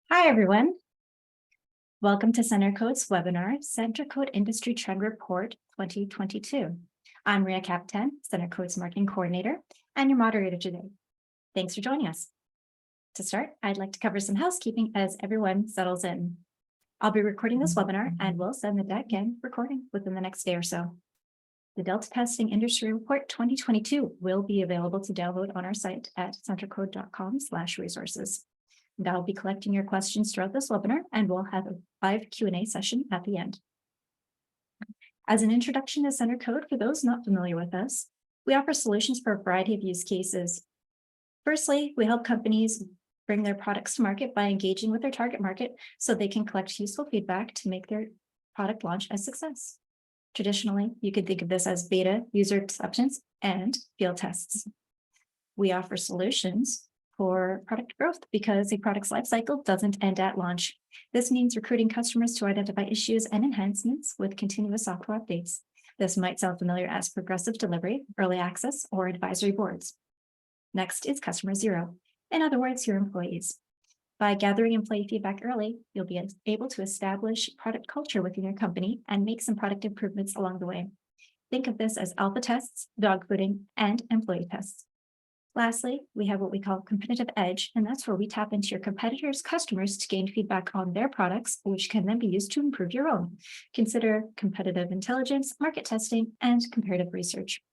Hi, everyone. Welcome to CenterCode's webinar, CenterCode Industry Trend Report 2022. I'm Ria Captain, CenterCode's Marketing Coordinator, and your moderator today. Thanks for joining us. To start, I'd like to cover some housekeeping as everyone settles in. I'll be recording this webinar and will send the deck and recording within the next day or so. The Delta Testing Industry Report 2022 will be available to download on our site at centercode.com/resources. And I'll be collecting your questions throughout this webinar, and we'll have a live Q&A session at the end. As an introduction to CenterCode, for those not familiar with us, we offer solutions for a variety of use cases. Firstly, we help companies bring their products to market by engaging with their target market so they can collect useful feedback to make their product launch a success. Traditionally, you could think of this as beta, user acceptance, and field tests. We offer solutions for product growth because a product's life cycle doesn't end at launch. This means recruiting customers to identify issues and enhancements with continuous software updates. This might sound familiar as progressive delivery, early access, or advisory boards. Next is customer zero. In other words, your employees. By gathering employee feedback early, you'll be able to establish product culture within your company and make some product improvements along the way. Think of this as alpha tests, dogfooding, and employee tests. Lastly, we have what we call competitive edge, and that's where we tap into your competitors' customers to gain feedback on their products, which can then be used to improve your own. Consider competitive intelligence, market testing, and comparative research.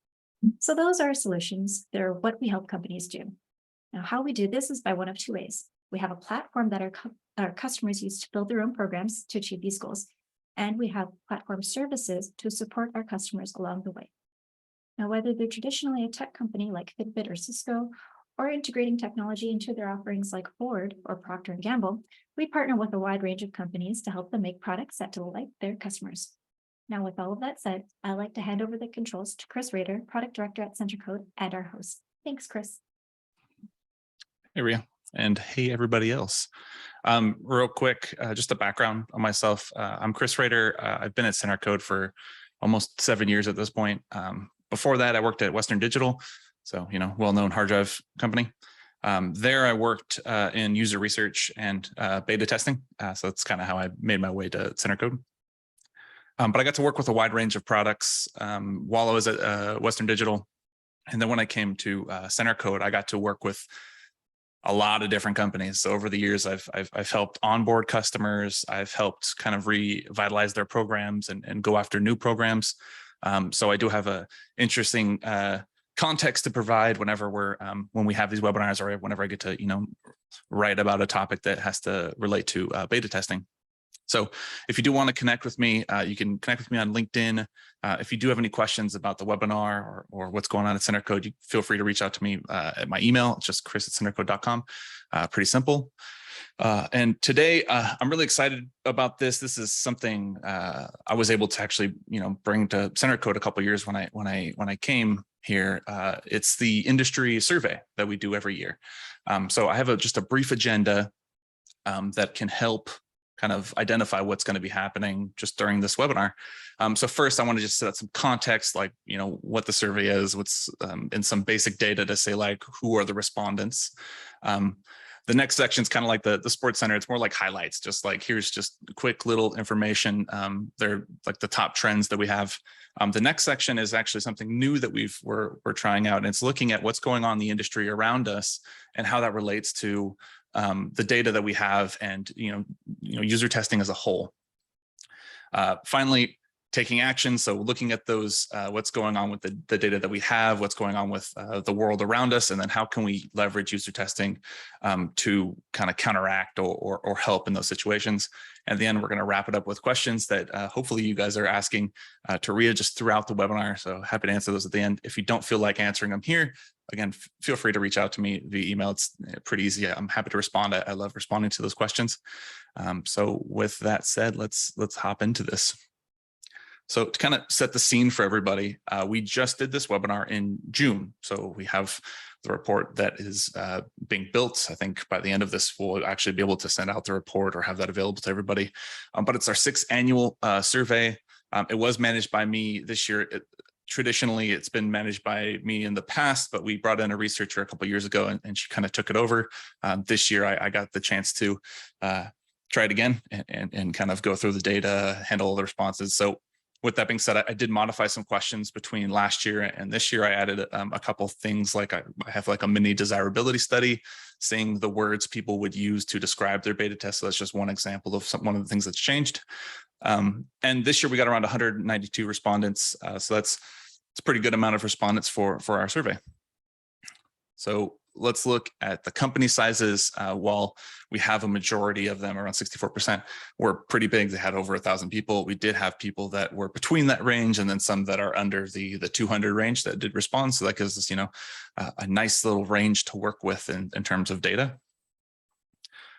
So those are our solutions. They're what we help companies do. Now, how we do this is by one of two ways. We have a platform that our customers use to build their own programs to achieve these goals, and we have platform services to support our customers along the way. Now, whether they're traditionally a tech company like Fitbit or Cisco, or integrating technology into their offerings like Ford or Procter & Gamble, we partner with a wide range of companies to help them make products that delight their customers. Now, with all of that said, I'd like to hand over the controls to Chris Rader, Product Director at CenterCode, and our host. Thanks, Chris. Hey, Ria, and hey, everybody else. Real quick, just a background on myself. I'm Chris Rader. I've been at CenterCode for almost 7 years at this point. Before that, I worked at Western Digital, so well-known hard drive company. There, I worked in user research and beta testing. So that's kind of how I made my way to CenterCode. But I got to work with a wide range of products while I was at Western Digital, and then when I came to CenterCode, I got to work with a lot of different companies. So over the years, I've helped onboard customers. I've helped kind of revitalize their programs and go after new programs. So I do have a interesting context to provide whenever when we have these webinars, or whenever I get to write about a topic that has to relate to beta testing. So if you do want to connect with me, you can connect with me on LinkedIn. If you do have any questions about the webinar or what's going on at CenterCode, you feel free to reach out to me at my email. It's just chris@centercode.com. Pretty simple. And today, I'm really excited about this. This is something I was able to actually, bring to CenterCode a couple of years when I came here. It's the industry survey that we do every year. So I have just a brief agenda that can help kind of identify what's going to be happening just during this webinar. So first, I want to just set some context, like what the survey is, what's and some basic data to say like who are the respondents. The next section is kind of like the Sports Center. It's more like highlights, just like here's just quick little information. They're like the top trends that we have. The next section is actually something new that we're trying out, and it's looking at what's going on in the industry around us and how that relates to the data that we have and user testing as a whole. Finally, taking action. So looking at those, what's going on with the data that we have, what's going on with the world around us, and then how can we leverage user testing to kind of counteract or help in those situations. And at the end, we're going to wrap it up with questions that hopefully you guys are asking to Ria just throughout the webinar. So happy to answer those at the end. If you don't feel like answering them here, again, feel free to reach out to me via email. It's pretty easy. I'm happy to respond. I love responding to those questions. So with that said, let's hop into this. So to kind of set the scene for everybody, we just did this webinar in June. So we have the report that is being built. I think by the end of this, we'll actually be able to send out the report or have that available to everybody. But it's our 6th annual survey. It was managed by me this year. Traditionally, it's been managed by me in the past, but we brought in a researcher a couple of years ago, and she kind of took it over. This year, I got the chance to try it again and kind of go through the data, handle all the responses. So with that being said, I did modify some questions between last year and this year. I added a couple things, like I have like a mini desirability study, saying the words people would use to describe their beta test. So that's just one example of one of the things that's changed. And this year we got around 192 respondents. So it's a pretty good amount of respondents for our survey. So let's look at the company sizes. While we have a majority of them, around 64%, were pretty big. They had over 1,000 people. We did have people that were between that range, and then some that are under the 200 range that did respond. So that gives us, a nice little range to work with in terms of data.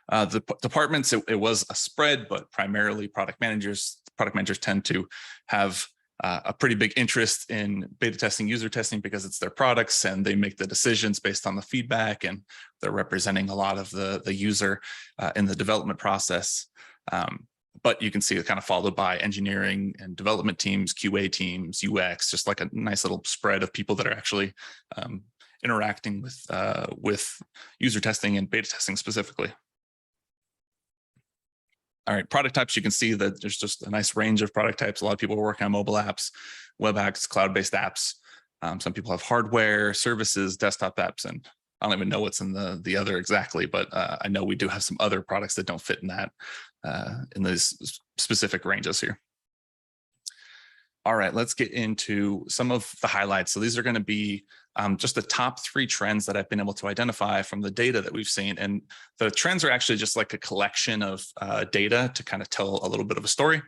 The departments, it was a spread, but primarily product managers. Product managers tend to have a pretty big interest in beta testing, user testing, because it's their products and they make the decisions based on the feedback, and they're representing a lot of the user in the development process. But you can see it kind of followed by engineering and development teams, QA teams, UX, just like a nice little spread of people that are actually interacting with user testing and beta testing specifically. All right, product types, you can see that there's just a nice range of product types. A lot of people are working on mobile apps, web apps, cloud-based apps. Some people have hardware, services, desktop apps, and I don't even know what's in the other exactly, but I know we do have some other products that don't fit in that, in those specific ranges here. All right, let's get into some of the highlights. So these are going to be just the top 3 trends that I've been able to identify from the data that we've seen. And the trends are actually just like a collection of data to kind of tell a little bit of a story.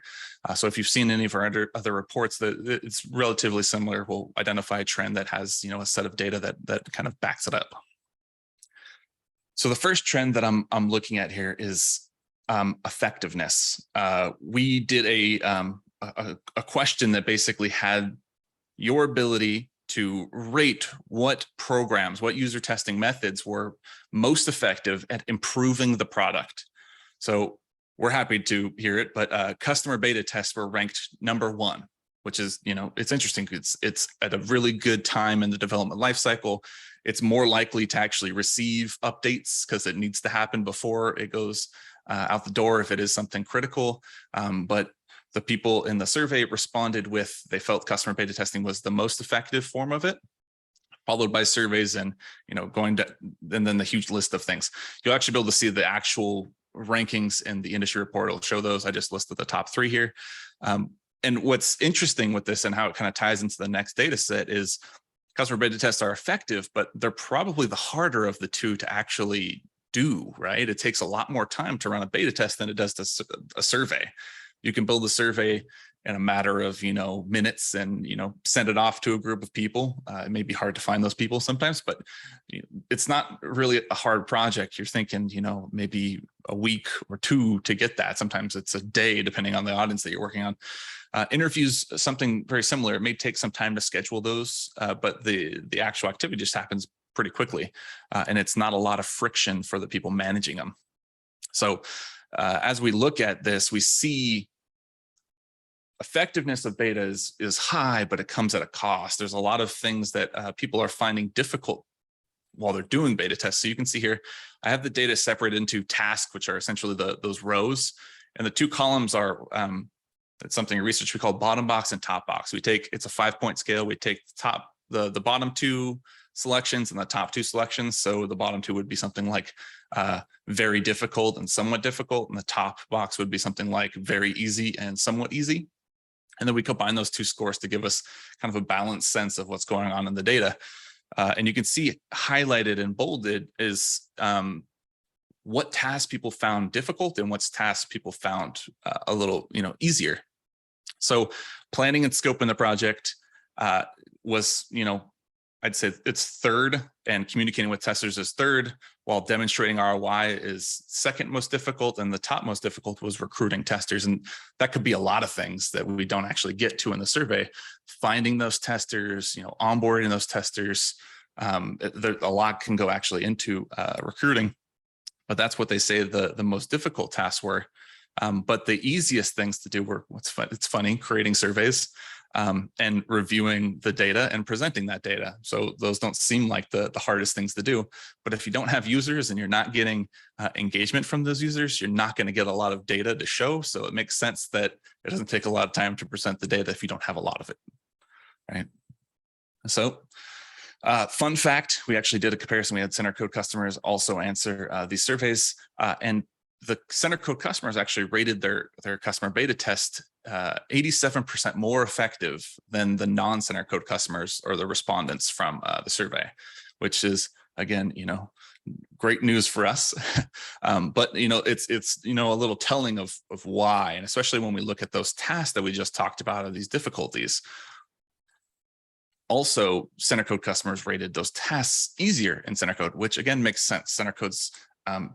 So if you've seen any of our other reports, that it's relatively similar. We'll identify a trend that has, a set of data that kind of backs it up. So the first trend that I'm looking at here is effectiveness. We did a question that basically had your ability to rate what programs, what user testing methods were most effective at improving the product. So we're happy to hear it, but customer beta tests were ranked #1, which is, it's interesting. It's at a really good time in the development lifecycle. It's more likely to actually receive updates because it needs to happen before it goes out the door if it is something critical. But the people in the survey responded with, they felt customer beta testing was the most effective form of it, followed by surveys and, going to, and then the huge list of things. You'll actually be able to see the actual rankings in the industry report. It'll show those. I just listed the top 3 here. And what's interesting with this and how it kind of ties into the next data set is customer beta tests are effective, but they're probably the harder of the 2 to actually do, right? It takes a lot more time to run a beta test than it does to a survey. You can build a survey in a matter of, minutes and, send it off to a group of people. It may be hard to find those people sometimes, but it's not really a hard project. You're thinking, maybe a week or 2 to get that. Sometimes it's a day, depending on the audience that you're working on. Interviews, something very similar. It may take some time to schedule those, but the actual activity just happens pretty quickly. And it's not a lot of friction for the people managing them. So as we look at this, we see effectiveness of beta is high, but it comes at a cost. There's a lot of things that people are finding difficult while they're doing beta tests. So you can see here, I have the data separated into tasks, which are essentially those rows. And the 2 columns are, it's something in research we call bottom box and top box. It's a 5-point scale. We take the bottom 2 selections and the top 2 selections. So the bottom 2 would be something like very difficult and somewhat difficult. And the top box would be something like very easy and somewhat easy. And then we combine those 2 scores to give us kind of a balanced sense of what's going on in the data. And you can see highlighted and bolded is what tasks people found difficult and what's tasks people found a little, easier. So planning and scoping the project was, I'd say it's 3rd, and communicating with testers is 3rd, while demonstrating ROI is 2nd most difficult, and the top most difficult was recruiting testers. And that could be a lot of things that we don't actually get to in the survey. Finding those testers, onboarding those testers, a lot can go actually into recruiting, but that's what they say the most difficult tasks were. But the easiest things to do were, it's funny, creating surveys. and reviewing the data and presenting that data. So those don't seem like the hardest things to do. But if you don't have users and you're not getting engagement from those users, you're not going to get a lot of data to show. So it makes sense that it doesn't take a lot of time to present the data if you don't have a lot of it, right? So fun fact, we actually did a comparison. We had Center Code customers also answer these surveys, and the Center Code customers actually rated their customer beta test 87% more effective than the non-Center Code customers or the respondents from the survey, which is, again, great news for us. But it's a little telling of why, and especially when we look at those tasks that we just talked about, of these difficulties. Also, Center Code customers rated those tasks easier in Center Code, which again makes sense. Center Code's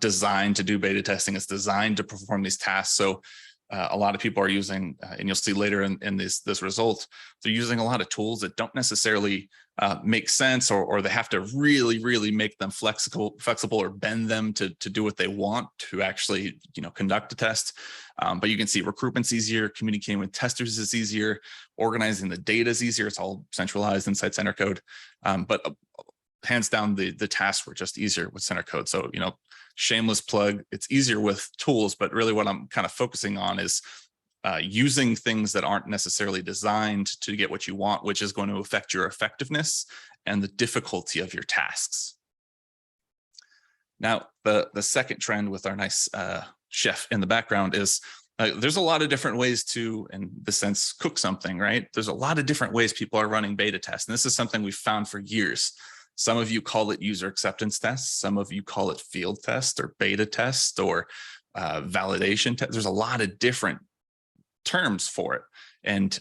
designed to do beta testing. It's designed to perform these tasks. So a lot of people are using, and you'll see later in this result, they're using a lot of tools that don't necessarily make sense, or they have to really make them flexible or bend them to do what they want to actually conduct a test. But you can see recruitment's easier, communicating with testers is easier, organizing the data is easier. It's all centralized inside Center Code. But hands down, the tasks were just easier with Center Code. So shameless plug, it's easier with tools, but really what I'm kind of focusing on is using things that aren't necessarily designed to get what you want, which is going to affect your effectiveness and the difficulty of your tasks. Now, the second trend with our nice chef in the background is there's a lot of different ways to, in the sense, cook something, right? There's a lot of different ways people are running beta tests. And this is something we've found for years. Some of you call it user acceptance tests. Some of you call it field test or beta test or validation test. There's a lot of different terms for it. And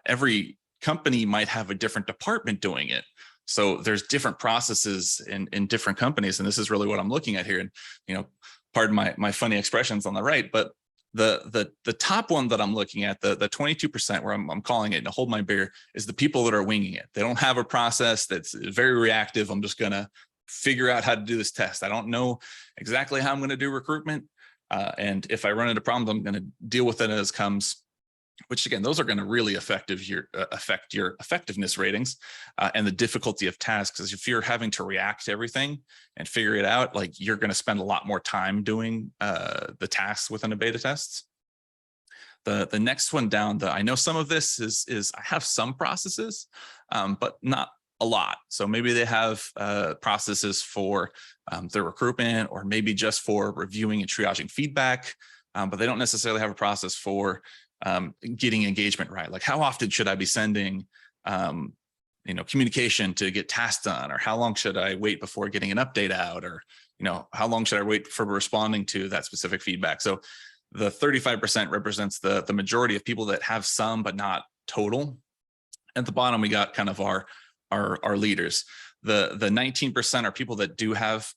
every company might have a different department doing it. So there's different processes in different companies. And this is really what I'm looking at here. And, pardon my funny expressions on the right, but the top one that I'm looking at, the 22%, where I'm calling it, to hold my beer, is the people that are winging it. They don't have a process that's very reactive. I'm just going to figure out how to do this test. I don't know exactly how I'm going to do recruitment. And if I run into problems, I'm going to deal with it as comes, which again, those are going to really affect your effectiveness ratings and the difficulty of tasks. Because if you're having to react to everything and figure it out, like, you're going to spend a lot more time doing the tasks within a beta test. The next one down, I know some of this is I have some processes, but not a lot. So maybe they have processes for their recruitment, or maybe just for reviewing and triaging feedback, but they don't necessarily have a process for getting engagement right. Like, how often should I be sending communication to get tasks done, or how long should I wait before getting an update out, or how long should I wait for responding to that specific feedback? So the 35% represents the majority of people that have some but not total. At the bottom, we got kind of our leaders. The 19% are people that do have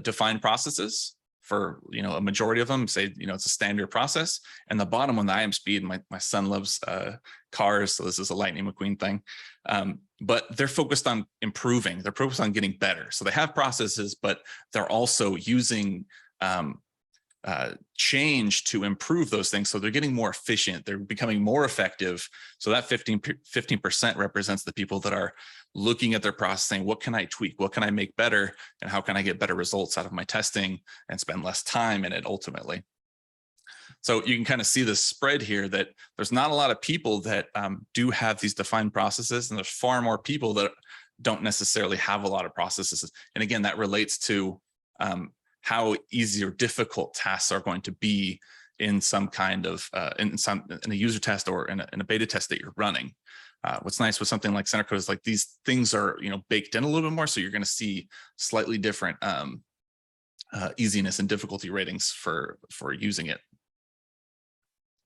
defined processes. For a majority of them, say it's a standard process. And the bottom one, the IM speed, my son loves cars, so this is a Lightning McQueen thing. But they're focused on improving. They're focused on getting better. So they have processes, but they're also using change to improve those things. So they're getting more efficient. They're becoming more effective. So that 15% represents the people that are looking at their process, saying, what can I tweak? What can I make better? And how can I get better results out of my testing and spend less time in it ultimately? So you can kind of see the spread here, that there's not a lot of people that do have these defined processes, and there's far more people that don't necessarily have a lot of processes. And again, that relates to how easy or difficult tasks are going to be in some kind of in a user test or in a beta test that you're running. What's nice with something like Center Code is, like, these things are baked in a little bit more, so you're going to see slightly different easiness and difficulty ratings for using it.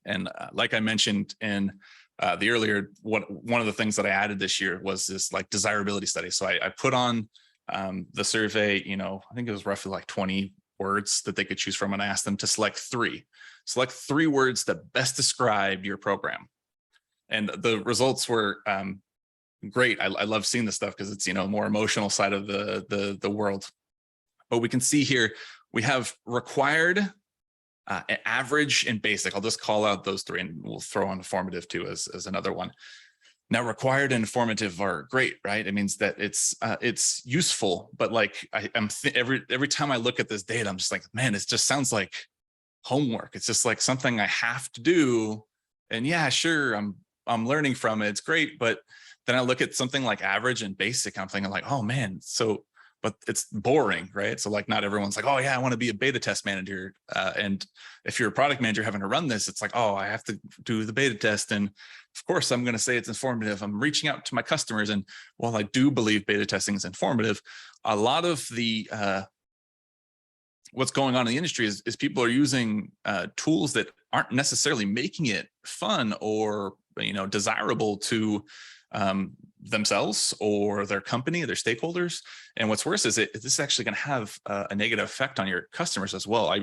And like I mentioned in the earlier, one of the things that I added this year was this desirability study. So I put on the survey, I think it was roughly 20 words that they could choose from, and I asked them to select three words that best describe your program. And the results were great. I love seeing this stuff because it's more emotional side of the world. But we can see here we have required, average, and basic. I'll just call out those three, and we'll throw on formative too as another one. Now, required and informative are great, right? It means that it's useful, but like every time I look at this data, I'm just like, man, it just sounds like homework. It's just like something I have to do. And yeah, sure, I'm learning from it. It's great, but then I look at something like average and basic. I'm thinking like, oh man, but it's boring, right? So like, not everyone's like, oh yeah, I want to be a beta test manager. And if you're a product manager having to run this, it's like, oh, I have to do the beta test. And of course, I'm going to say it's informative. I'm reaching out to my customers. And while I do believe beta testing is informative, a lot of the what's going on in the industry is people are using tools that aren't necessarily making it fun or desirable to themselves or their company, their stakeholders. And what's worse is this is actually going to have a negative effect on your customers as well.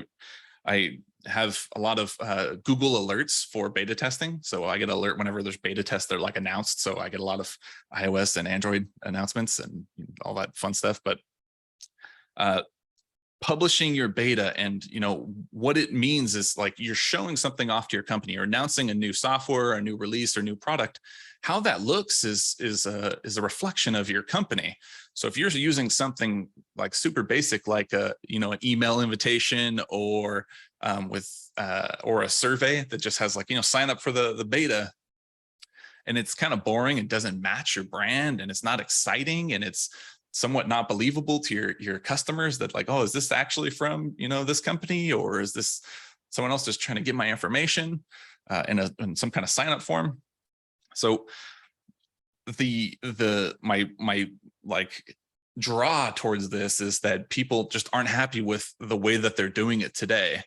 I have a lot of Google alerts for beta testing. So I get alert whenever there's beta tests that are like announced. So I get a lot of iOS and Android announcements and all that fun stuff. But publishing your beta and what it means is like you're showing something off to your company, you're announcing a new software, a new release or new product. How that looks is a reflection of your company. So if you're using something like super basic, like an email invitation or or a survey that just has like sign up for the beta, and it's kind of boring and doesn't match your brand and it's not exciting and it's somewhat not believable to your customers, that like, oh, is this actually from this company, or is this someone else just trying to get my information in some kind of sign up form? So my like draw towards this is that people just aren't happy with the way that they're doing it today,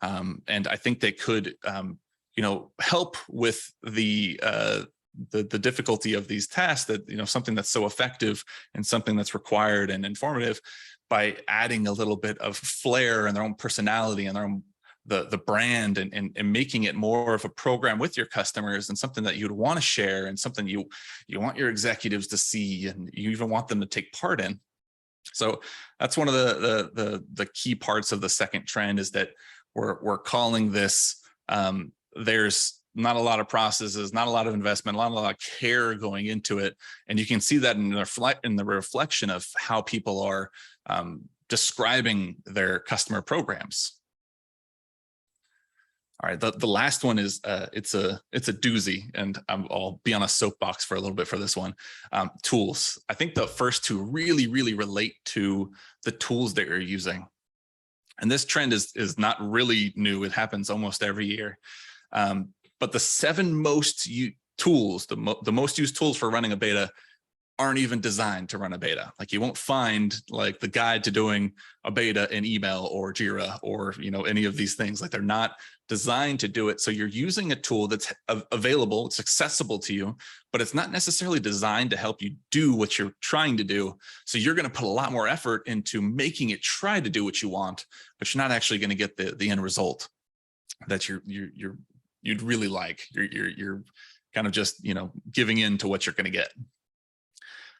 and I think they could help with the difficulty of these tasks, that something that's so effective and something that's required and informative, by adding a little bit of flair and their own personality and their own the brand and making it more of a program with your customers and something that you'd want to share and something you want your executives to see and you even want them to take part in. So that's one of the key parts of the second trend, is that we're calling this there's not a lot of processes, not a lot of investment, not a lot of care going into it. And you can see that in the reflection of how people are describing their customer programs. All right, the last one is it's a doozy, and I'll be on a soapbox for a little bit for this one. Tools. I think the first two really relate to the tools that you're using. And this trend is not really new. It happens almost every year. But the 7 most tools, the most used tools for running a beta, aren't even designed to run a beta. Like you won't find like the guide to doing a beta in email or Jira or any of these things. Like they're not designed to do it. So you're using a tool that's available, it's accessible to you, but it's not necessarily designed to help you do what you're trying to do. So you're going to put a lot more effort into making it try to do what you want, but you're not actually going to get the end result that you'd really like. You're kind of just giving in to what you're going to get.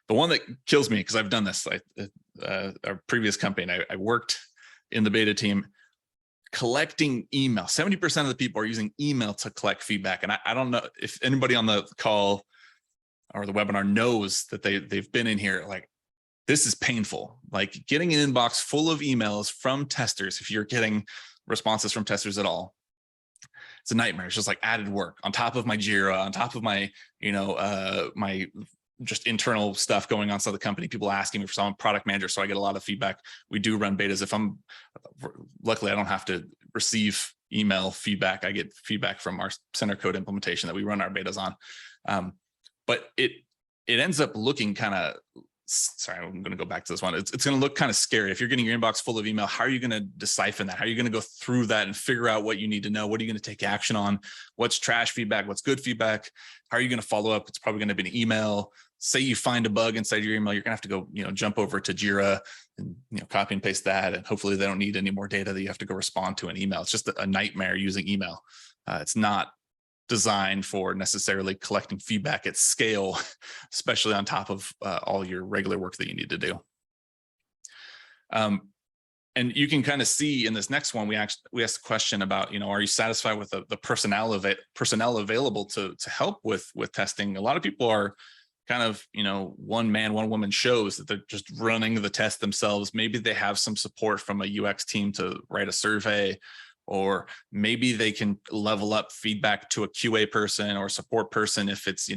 The one that kills me, because I've done this, our previous company, I worked in the beta team collecting email. 70% of the people are using email to collect feedback. And I don't know if anybody on the call or the webinar knows that they've been in here. Like, this is painful. Like getting an inbox full of emails from testers, if you're getting responses from testers at all, it's a nightmare. It's just like added work on top of my Jira, on top of my, my just internal stuff going on inside the company. People asking me for some product manager, so I get a lot of feedback. We do run betas. Luckily, I don't have to receive email feedback. I get feedback from our center code implementation that we run our betas on. But it ends up looking kind of, sorry, I'm going to go back to this one. It's going to look kind of scary. If you're getting your inbox full of email, how are you going to decipher that? How are you going to go through that and figure out what you need to know? What are you going to take action on? What's trash feedback? What's good feedback? How are you going to follow up? It's probably going to be an email. Say you find a bug inside your email, you're going to have to go, jump over to Jira and, copy and paste that. And hopefully they don't need any more data that you have to go respond to an email. It's just a nightmare using email. It's not designed for necessarily collecting feedback at scale, especially on top of all your regular work that you need to do. And you can kind of see in this next one, we asked the question about, are you satisfied with the personnel available to help with testing? A lot of people are kind of, one man, one woman shows that they're just running the test themselves. Maybe they have some support from a UX team to write a survey, or maybe they can level up feedback to a QA person or support person if it's,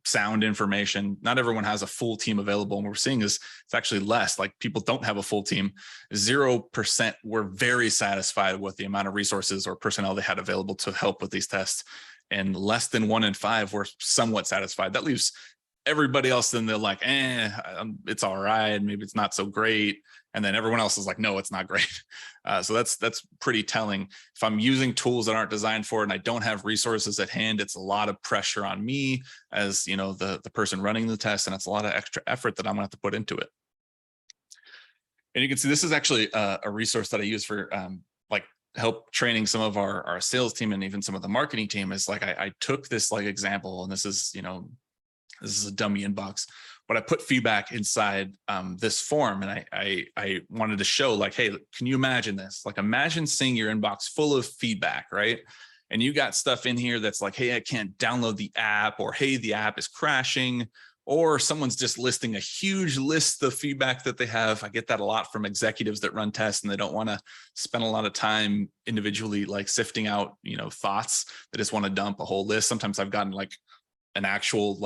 sound information. Not everyone has a full team available. And what we're seeing is it's actually less, like people don't have a full team. 0% were very satisfied with the amount of resources or personnel they had available to help with these tests. And less than 1 in 5 were somewhat satisfied. That leaves everybody else, then they're like, it's all right. Maybe it's not so great. And then everyone else is like, no, it's not great. So that's pretty telling. If I'm using tools that aren't designed for it and I don't have resources at hand, it's a lot of pressure on me as the person running the test, and it's a lot of extra effort that I'm gonna have to put into it. And you can see this is actually a resource that I use for help training some of our sales team and even some of the marketing team. Is like I took this example, and this is a dummy inbox, but I put feedback inside this form, and I wanted to show hey, can you imagine this? Imagine seeing your inbox full of feedback, right? And you got stuff in here that's like, hey, I can't download the app, or hey, the app is crashing, or someone's just listing a huge list of feedback that they have. I get that a lot from executives that run tests, and they don't want to spend a lot of time individually sifting out thoughts. They just want to dump a whole list. Sometimes I've gotten an actual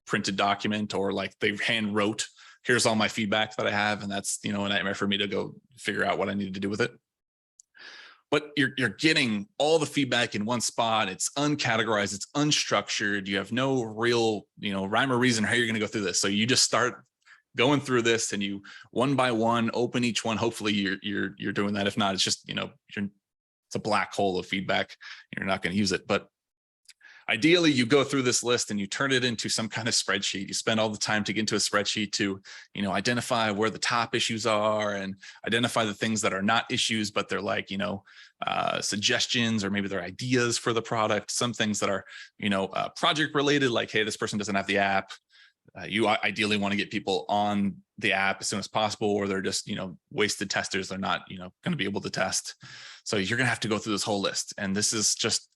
printed document, or they hand wrote, here's all my feedback that I have. And that's, a nightmare for me to go figure out what I need to do with it. But you're getting all the feedback in one spot. It's uncategorized, it's unstructured. You have no real, rhyme or reason how you're going to go through this. So you just start going through this, and you one by one open each one. Hopefully you're doing that. If not, it's just, it's a black hole of feedback. You're not going to use it. But ideally, you go through this list and you turn it into some kind of spreadsheet. You spend all the time to get into a spreadsheet to, identify where the top issues are and identify the things that are not issues, but they're suggestions, or maybe they're ideas for the product. Some things that are, project related, like, hey, this person doesn't have the app. You ideally want to get people on the app as soon as possible, or they're just, wasted testers. They're not, going to be able to test. So you're going to have to go through this whole list. And this is just,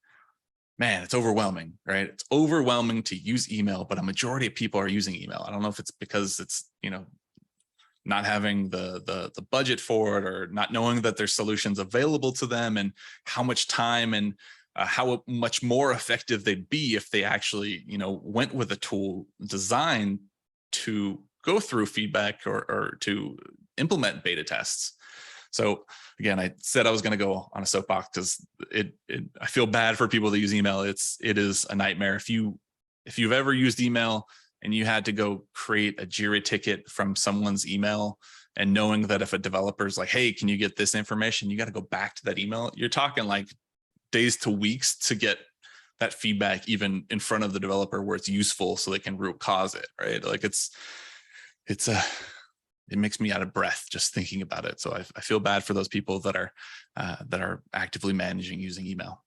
man, it's overwhelming, right? It's overwhelming to use email, but a majority of people are using email. I don't know if it's because it's, not having the budget for it, or not knowing that there's solutions available to them, and how much time and how much more effective they'd be if they actually, went with a tool designed to go through feedback or to implement beta tests. So again, I said I was going to go on a soapbox because I feel bad for people that use email. It is a nightmare. If you've ever used email and you had to go create a Jira ticket from someone's email, and knowing that if a developer's like, hey, can you get this information? You got to go back to that email. You're talking days to weeks to get that feedback even in front of the developer where it's useful, so they can root cause it, right? It makes me out of breath just thinking about it. So I feel bad for those people that are actively managing using email.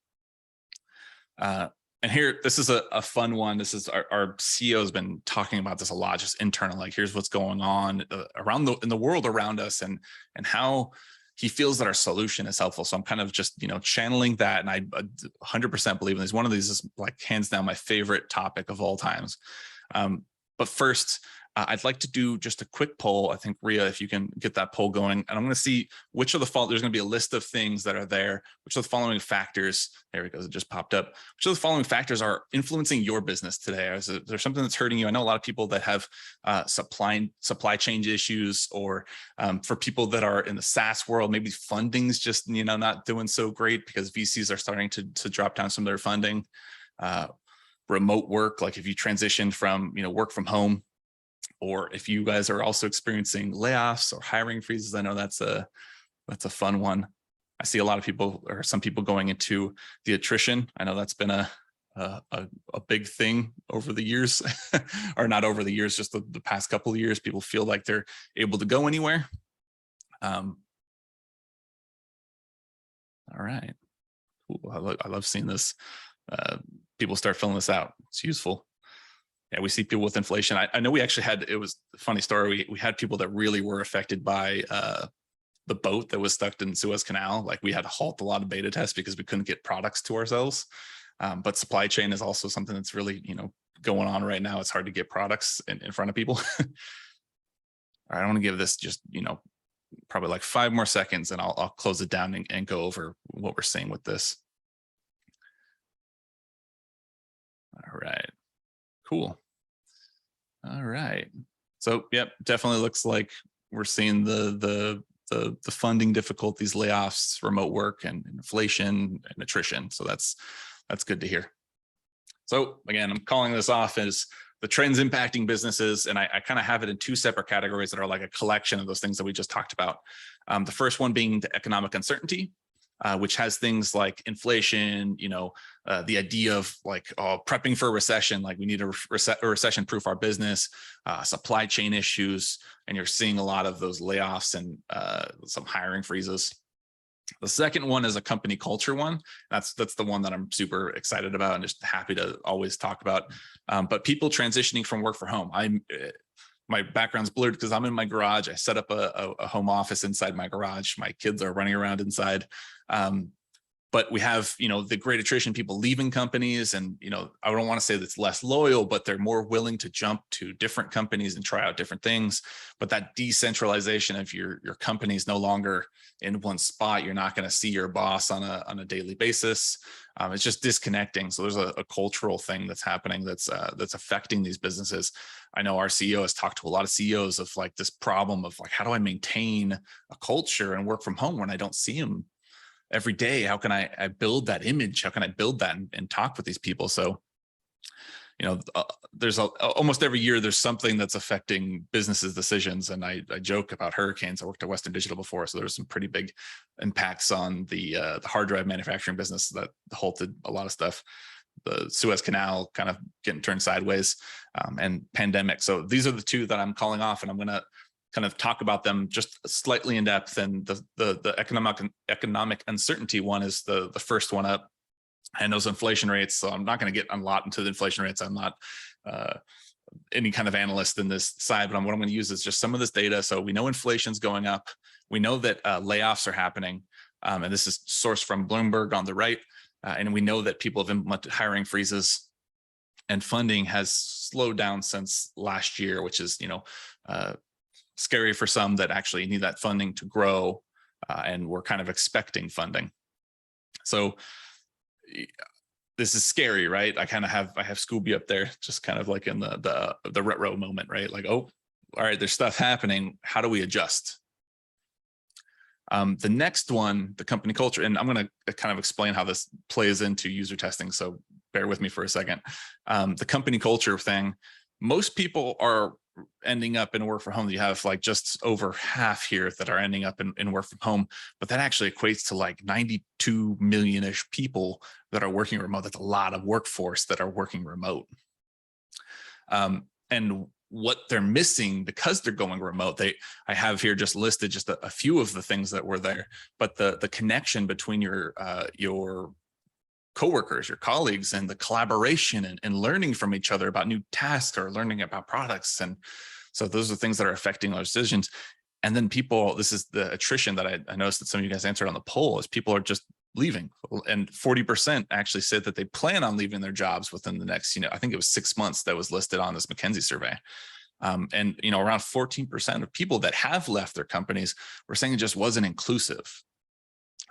And here, this is a fun one. This is our CEO has been talking about this a lot, just internal, here's what's going on in the world around us, and how he feels that our solution is helpful. So I'm kind of just, channeling that. And I 100% believe in this. One of these is hands down my favorite topic of all times. But first, I'd like to do just a quick poll. I think, Rhea, if you can get that poll going, and I'm going to see which of the there's going to be a list of things that are there. Which of the following factors, there it goes, it just popped up. Which of the following factors are influencing your business today? Is there something that's hurting you? I know a lot of people that have supply chain issues, or for people that are in the SaaS world, maybe funding's just, not doing so great because VCs are starting to drop down some of their funding. Remote work, if you transitioned from, work from home, or if you guys are also experiencing layoffs or hiring freezes. I know that's a fun one. I see a lot of people, or some people, going into the attrition. I know that's been a big thing over the years, or not over the years, just the past couple of years. People feel like they're able to go anywhere. All right, cool. I love seeing this. People start filling this out. It's useful. Yeah, we see people with inflation. I know we actually had, it was a funny story. We had people that really were affected by the boat that was stuck in Suez Canal. Like we had to halt a lot of beta tests because we couldn't get products to ourselves. But supply chain is also something that's really, going on right now. It's hard to get products in front of people. All right, I want to give this just, probably like 5 more seconds, and I'll close it down and go over what we're seeing with this. All right, cool. All right. So, yep, definitely looks like we're seeing the funding difficulties, layoffs, remote work, and inflation and attrition. So that's good to hear. So again, I'm calling this off as the trends impacting businesses, and I kind of have it in 2 separate categories that are like a collection of those things that we just talked about. The first one being the economic uncertainty, which has things like inflation, the idea of like prepping for a recession, like we need to recession proof our business, supply chain issues, and you're seeing a lot of those layoffs and some hiring freezes. The second one is a company culture one. That's the one that I'm super excited about and just happy to always talk about. But people transitioning from work from home. My background's blurred because I'm in my garage. I set up a home office inside my garage. My kids are running around inside. But we have, the great attrition, people leaving companies, and, I don't want to say that's less loyal, but they're more willing to jump to different companies and try out different things. But that decentralization of your company is no longer in one spot. You're not going to see your boss on a daily basis. It's just disconnecting. So there's a cultural thing that's happening that's affecting these businesses. I know our CEO has talked to a lot of CEOs of like this problem of like, how do I maintain a culture and work from home when I don't see them every day? How can I build that image? How can I build that and talk with these people? So, there's almost every year there's something that's affecting businesses' decisions. And I joke about hurricanes. I worked at Western Digital before, so there's some pretty big impacts on the hard drive manufacturing business that halted a lot of stuff. The Suez Canal kind of getting turned sideways, and pandemic. So these are the 2 that I'm calling off, and I'm going to kind of talk about them just slightly in depth. And the economic uncertainty one is the first one up, and those inflation rates. So I'm not going to get a lot into the inflation rates. I'm not any kind of analyst in this side, but what I'm going to use is just some of this data. So we know inflation's going up. We know that layoffs are happening, and this is sourced from Bloomberg on the right. And we know that people have implemented hiring freezes, and funding has slowed down since last year, which is scary for some that actually need that funding to grow, and we're kind of expecting funding. So this is scary, right? I have Scooby up there, just kind of like in the retro moment, right? Like, oh, all right, there's stuff happening. How do we adjust? The next one, the company culture, and I'm going to kind of explain how this plays into user testing. So bear with me for a second. The company culture thing, most people are ending up in work from home. You have like just over half here that are ending up in work from home, but that actually equates to like 92 million-ish people that are working remote. That's a lot of workforce that are working remote. And what they're missing because they're going remote, I have here just listed just a few of the things that were there, but the connection between your coworkers, your colleagues, and the collaboration and learning from each other about new tasks or learning about products. And so those are things that are affecting those decisions. And then people, this is the attrition that I noticed that some of you guys answered on the poll, is people are just leaving. And 40% actually said that they plan on leaving their jobs within the next, I think it was 6 months that was listed on this McKinsey survey. And, around 14% of people that have left their companies were saying it just wasn't inclusive.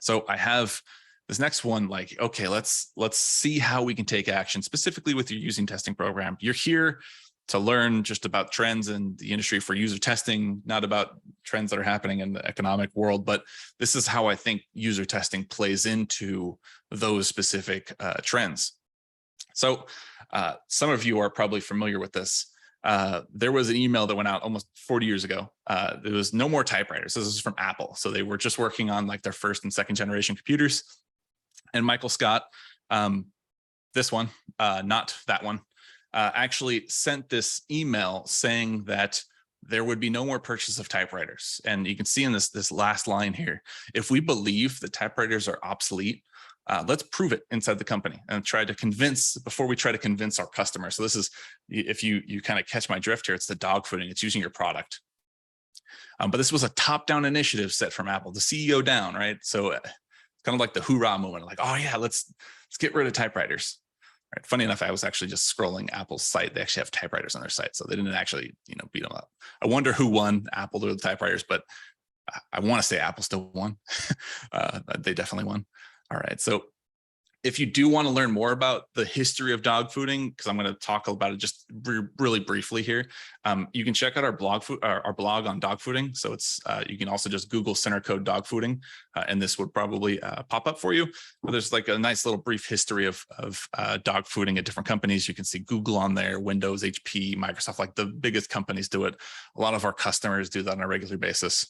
So I have this next one, like, okay, let's see how we can take action specifically with your using testing program. You're here to learn just about trends in the industry for user testing, not about trends that are happening in the economic world, but this is how I think user testing plays into those specific trends. So some of you are probably familiar with this. There was an email that went out almost 40 years ago. There was no more typewriters. This is from Apple. So they were just working on like their 1st and 2nd generation computers. And Michael Scott, this one, not that one, actually sent this email saying that there would be no more purchase of typewriters. And you can see in this last line here, if we believe that typewriters are obsolete, let's prove it inside the company and try to convince before we try to convince our customers. So this is, if you kind of catch my drift here, it's the dog fooding. It's using your product. But this was a top-down initiative set from Apple, the CEO down, right? So kind of like the hoorah moment, like, oh yeah, let's get rid of typewriters. Right. Funny enough, I was actually just scrolling Apple's site. They actually have typewriters on their site, so they didn't actually, beat them up. I wonder who won, Apple or the typewriters, but I want to say Apple still won. They definitely won. All right, so if you do want to learn more about the history of dog fooding, because I'm going to talk about it just really briefly here, you can check out our blog on dog fooding. So it's you can also just Google center code dog fooding, and this would probably pop up for you. But there's like a nice little brief history of dog fooding at different companies. You can see Google on there, Windows, HP, Microsoft, like the biggest companies do it. A lot of our customers do that on a regular basis.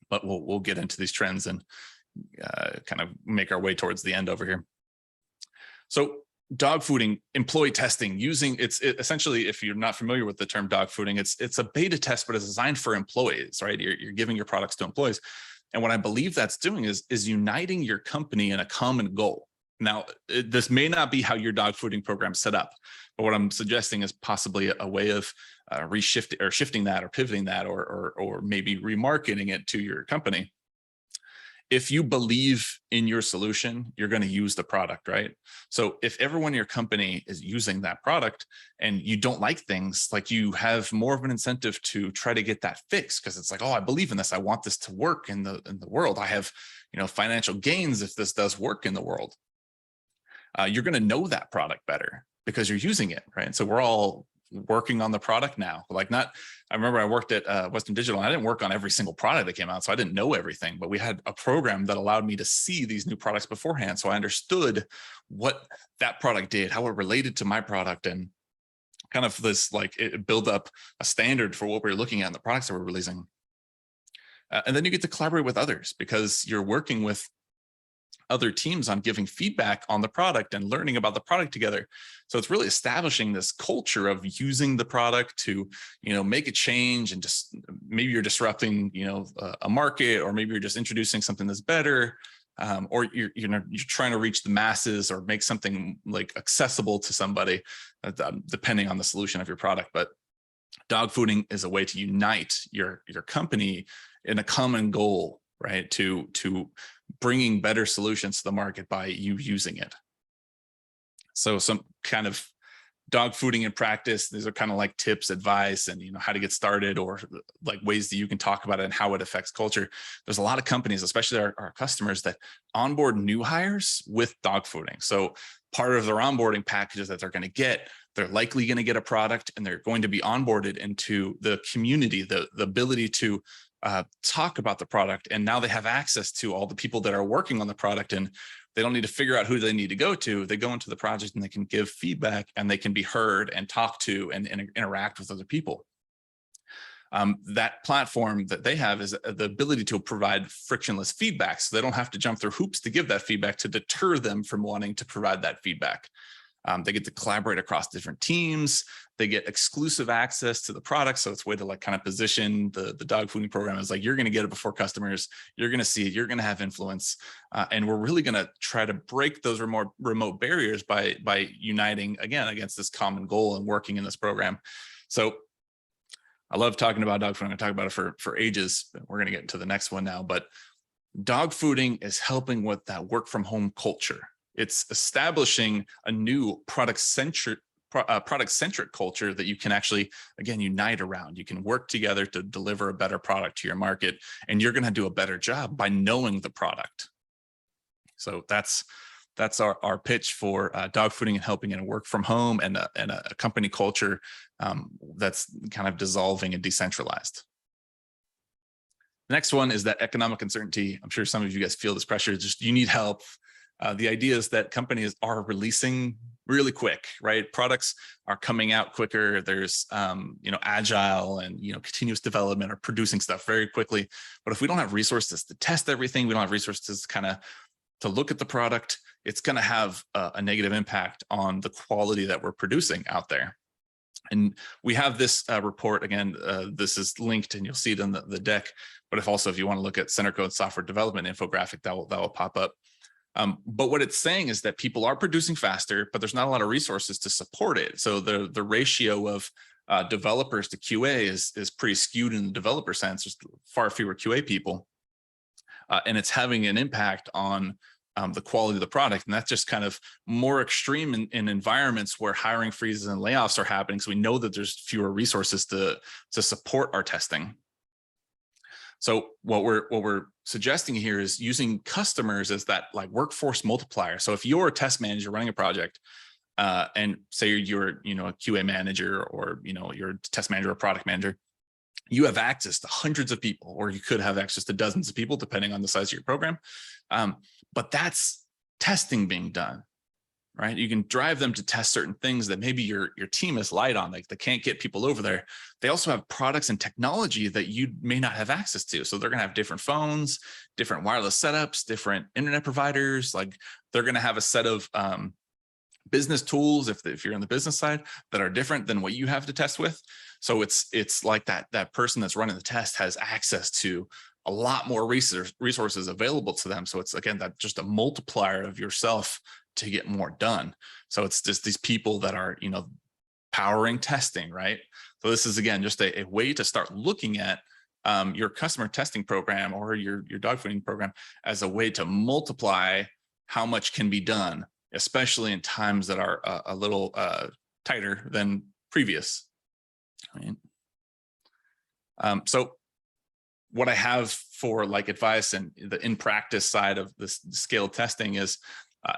But we'll get into these trends and kind of make our way towards the end over here. So dog fooding, employee testing, essentially, if you're not familiar with the term dog fooding, it's a beta test, but it's designed for employees, right? You're giving your products to employees. And what I believe that's doing is uniting your company in a common goal. Now, this may not be how your dog fooding program is set up, but what I'm suggesting is possibly a way of shifting that or pivoting that or maybe remarketing it to your company. If you believe in your solution, you're going to use the product, right? So if everyone in your company is using that product and you don't like things, like you have more of an incentive to try to get that fixed, because it's like, oh, I believe in this. I want this to work in the world. I have, financial gains if this does work in the world. You're going to know that product better because you're using it, right? And so we're all working on the product now. I remember I worked at Western Digital, and I didn't work on every single product that came out, so I didn't know everything, but we had a program that allowed me to see these new products beforehand. So I understood what that product did, how it related to my product, and kind of this, like, it build up a standard for what we're looking at in the products that we're releasing. And then you get to collaborate with others because you're working with other teams on giving feedback on the product and learning about the product together. So it's really establishing this culture of using the product to, make a change, and just maybe you're disrupting, a market, or maybe you're just introducing something that's better, or you're trying to reach the masses or make something like accessible to somebody, depending on the solution of your product. But dog fooding is a way to unite your company in a common goal, right? To bringing better solutions to the market by you using it. So some kind of dog fooding in practice, these are kind of like tips, advice, and how to get started, or like ways that you can talk about it and how it affects culture. There's a lot of companies, especially our customers, that onboard new hires with dog fooding. So part of their onboarding packages that they're going to get, they're likely going to get a product, and they're going to be onboarded into the community, the ability to talk about the product. And now they have access to all the people that are working on the product, and they don't need to figure out who they need to go to. They go into the project and they can give feedback, and they can be heard and talk to and interact with other people. That platform that they have is the ability to provide frictionless feedback. So they don't have to jump through hoops to give that feedback to deter them from wanting to provide that feedback. They get to collaborate across different teams. They get exclusive access to the product. So it's a way to kind of position the dog fooding program as like, you're going to get it before customers. You're going to see it. You're going to have influence. And we're really going to try to break those remote barriers by uniting, again, against this common goal and working in this program. So I love talking about dog fooding. I'm going to talk about it for ages. We're going to get into the next one now. But dog fooding is helping with that work from home culture. It's establishing a new product-centric culture that you can actually, again, unite around. You can work together to deliver a better product to your market, and you're going to do a better job by knowing the product. So that's our pitch for dog fooding and helping in a work from home and a company culture that's kind of dissolving and decentralized. The next one is that economic uncertainty. I'm sure some of you guys feel this pressure. Just you need help. The idea is that companies are releasing really quick, right? Products are coming out quicker. There's, agile and, continuous development, or producing stuff very quickly. But if we don't have resources to test everything, we don't have resources kind of to look at the product, it's going to have a negative impact on the quality that we're producing out there. And we have this report, again, this is linked and you'll see it in the deck. But if you want to look at Center Code software development infographic, that will pop up. But what it's saying is that people are producing faster, but there's not a lot of resources to support it. So the ratio of developers to QA is pretty skewed in the developer sense. There's far fewer QA people, and it's having an impact on the quality of the product. And that's just kind of more extreme in environments where hiring freezes and layoffs are happening. So we know that there's fewer resources to support our testing. So what we're suggesting here is using customers as that like workforce multiplier. So if you're a test manager running a project, and say you're a QA manager, or you're a test manager or product manager, you have access to hundreds of people, or you could have access to dozens of people depending on the size of your program. But that's testing being done, right? You can drive them to test certain things that maybe your team is light on, like they can't get people over there. They also have products and technology that you may not have access to. So they're going to have different phones, different wireless setups, different internet providers. Like they're going to have a set of business tools, if you're on the business side, that are different than what you have to test with. So it's like that person that's running the test has access to a lot more resources available to them. So it's, again, that just a multiplier of yourself to get more done. So it's just these people that are, powering testing, right? So this is, again, just a way to start looking at your customer testing program or your dogfooding program as a way to multiply how much can be done, especially in times that are a little tighter than previous. Right? So what I have for like advice and the in practice side of this scale testing is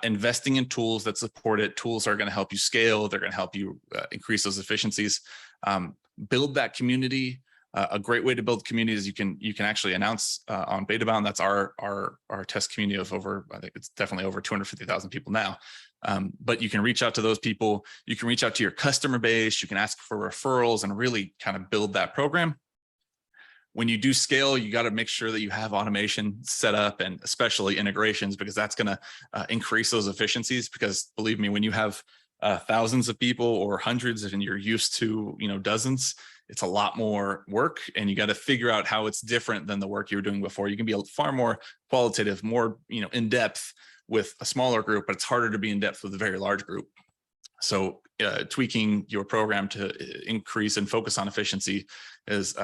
investing in tools that support it. Tools are going to help you scale. They're going to help you increase those efficiencies. Build that community. A great way to build community is you can actually announce on BetaBound. That's our test community of over, I think it's definitely over 250,000 people now. But you can reach out to those people. You can reach out to your customer base. You can ask for referrals and really kind of build that program. When you do scale, you got to make sure that you have automation set up, and especially integrations, because that's going to increase those efficiencies. Because believe me, when you have thousands of people or hundreds and you're used to dozens, it's a lot more work, and you got to figure out how it's different than the work you were doing before. You can be far more qualitative, more in depth with a smaller group, but it's harder to be in depth with a very large group. So tweaking your program to increase and focus on efficiency is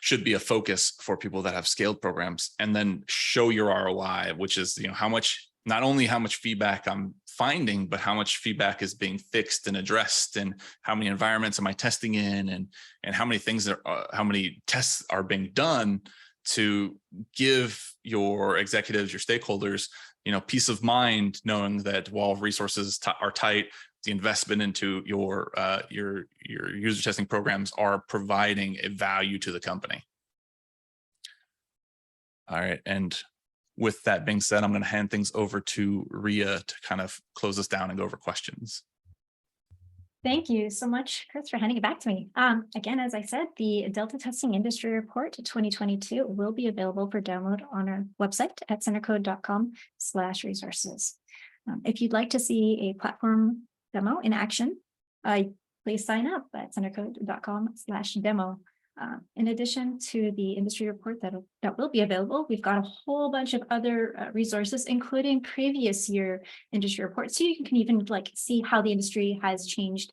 should be a focus for people that have scaled programs. And then show your ROI, which is how much, not only how much feedback I'm finding, but how much feedback is being fixed and addressed, and how many environments am I testing in, and how many things how many tests are being done to give your executives, your stakeholders, peace of mind, knowing that while resources are tight, the investment into your user testing programs are providing a value to the company. All right, and with that being said, I'm going to hand things over to Ria to kind of close us down and go over questions. Thank you so much, Chris, for handing it back to me. Again, as I said, the Delta Testing Industry Report 2022 will be available for download on our website at centercode.com/resources. If you'd like to see a platform demo in action, please sign up at centercode.com/demo. In addition to the industry report that will be available, we've got a whole bunch of other resources, including previous year industry reports. So you can even see how the industry has changed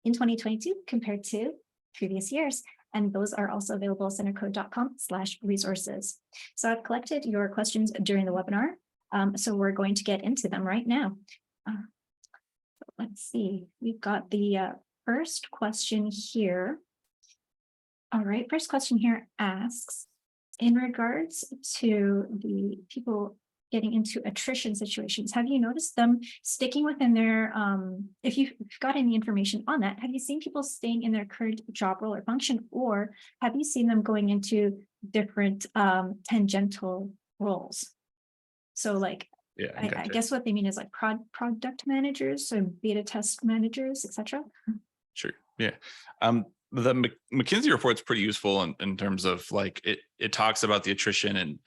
in 2022 compared to previous years. And those are also available at centercode.com/resources. So I've collected your questions during the webinar. So we're going to get into them right now. Let's see, we've got the first question here. All right, first question here asks, in regards to the people getting into attrition situations, have you noticed them sticking within their, if you've got any information on that, have you seen people staying in their current job role or function, or have you seen them going into different tangential roles? So Yeah, I guess what they mean is product managers, so beta test managers, etc. Sure. Yeah. The McKinsey report's pretty useful in terms of it talks about the attrition, and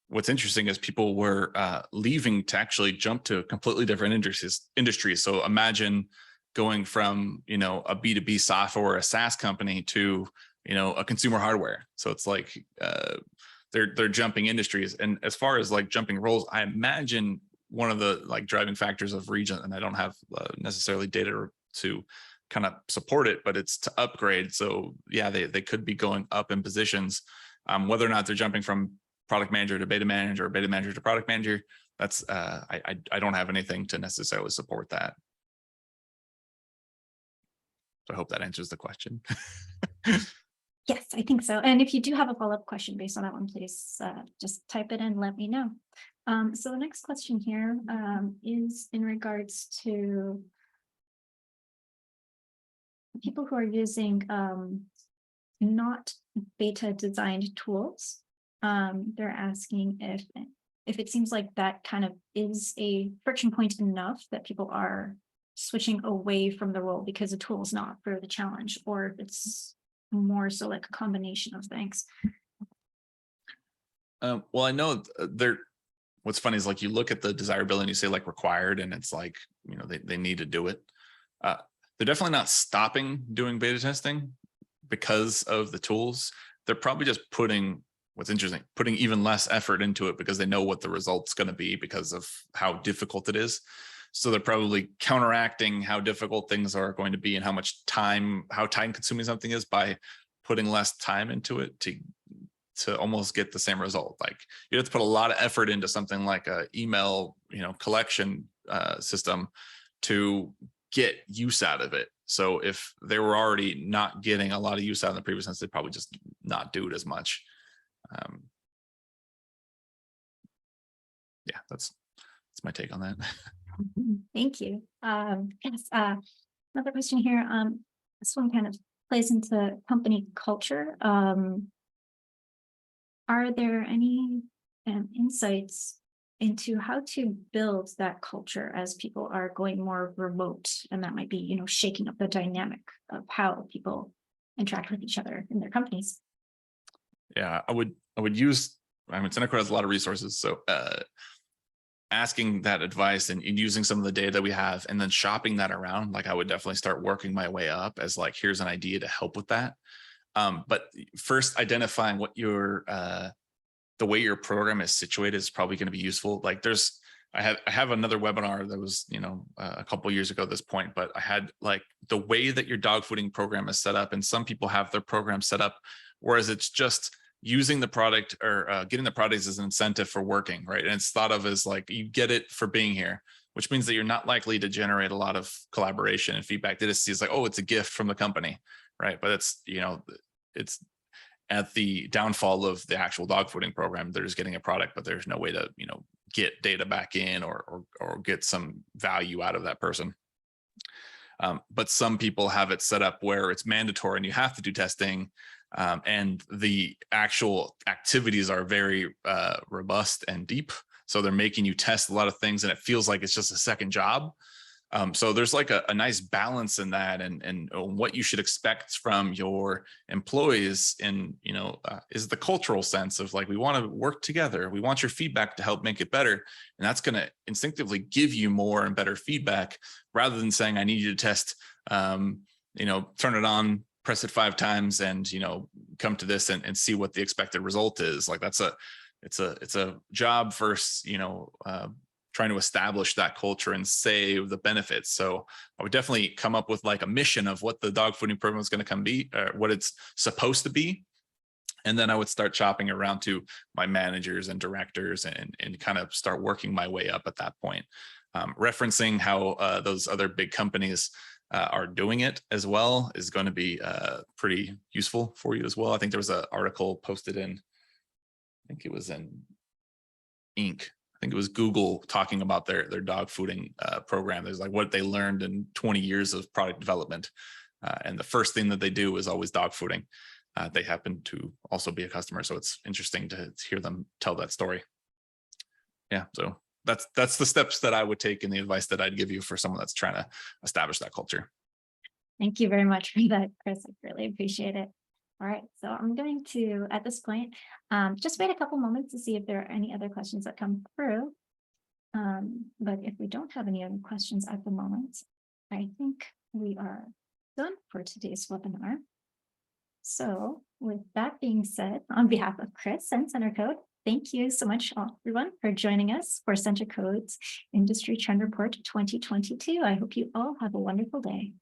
what's interesting is people were leaving to actually jump to completely different industries. So imagine going from a B2B software, a SaaS company, to a consumer hardware. So it's they're jumping industries. And as far as jumping roles, I imagine one of the driving factors of region, and I don't have necessarily data to kind of support it, but it's to upgrade. So yeah, they could be going up in positions. Whether or not they're jumping from product manager to beta manager or beta manager to product manager, that's I don't have anything to necessarily support that. So I hope that answers the question. Yes, I think so. And if you do have a follow-up question based on that one, please just type it in, let me know. So the next question here is in regards to people who are using not beta designed tools. They're asking if it seems like that kind of is a friction point enough that people are switching away from the role because the tool is not for the challenge, or if it's more so like a combination of things. Well, I know what's funny is like you look at the desirability and you say like required, and it's like, you know, they need to do it. They're definitely not stopping doing beta testing because of the tools. They're probably just putting even less effort into it because they know what the result's going to be because of how difficult it is. So they're probably counteracting how difficult things are going to be and how time consuming something is by putting less time into it to almost get the same result. Like you have to put a lot of effort into something like a email, collection system to get use out of it. So if they were already not getting a lot of use out of the previous sense, they'd probably just not do it as much. Yeah, that's my take on that. Thank you. Yes, another question here. This one kind of plays into company culture. Are there any insights into how to build that culture as people are going more remote, and that might be, shaking up the dynamic of how people interact with each other in their companies? Yeah, I would use. Senecode has a lot of resources, so asking that advice and using some of the data that we have and then shopping that around, like I would definitely start working my way up as like, here's an idea to help with that. But first identifying what the way your program is situated is probably going to be useful. Like I have another webinar that was, a couple of years ago at this point, but I had like the way that your dog fooding program is set up, and some people have their program set up, whereas it's just using the product or getting the product as an incentive for working, right? And it's thought of as like, you get it for being here, which means that you're not likely to generate a lot of collaboration and feedback. They just see it's like, oh, it's a gift from the company, right? But it's, it's at the downfall of the actual dog fooding program. They're just getting a product, but there's no way to, get data back in or get some value out of that person. But some people have it set up where it's mandatory and you have to do testing. And the actual activities are very robust and deep. So they're making you test a lot of things and it feels like it's just a second job. So there's like a nice balance in that, and what you should expect from your employees in, is the cultural sense of like, we want to work together. We want your feedback to help make it better. And that's going to instinctively give you more and better feedback rather than saying, I need you to test, turn it on, press it 5 times and, come to this and see what the expected result is. Like it's a job versus, trying to establish that culture and save the benefits. So I would definitely come up with like a mission of what the dog fooding program is going to be, what it's supposed to be. And then I would start chopping around to my managers and directors and kind of start working my way up at that point. Referencing how those other big companies are doing it as well is going to be pretty useful for you as well. I think there was an article posted in, I think it was in Inc. I think it was Google talking about their dog fooding program. There's like what they learned in 20 years of product development. And the first thing that they do is always dog fooding. They happen to also be a customer. So it's interesting to hear them tell that story. Yeah, so that's the steps that I would take and the advice that I'd give you for someone that's trying to establish that culture. Thank you very much for that, Chris. I really appreciate it. All right, so I'm going to, at this point, just wait a couple moments to see if there are any other questions that come through. But if we don't have any other questions at the moment, I think we are done for today's webinar. So with that being said, on behalf of Chris and Centercode, thank you so much, everyone, for joining us for Centercode's Industry Trend Report 2022. I hope you all have a wonderful day.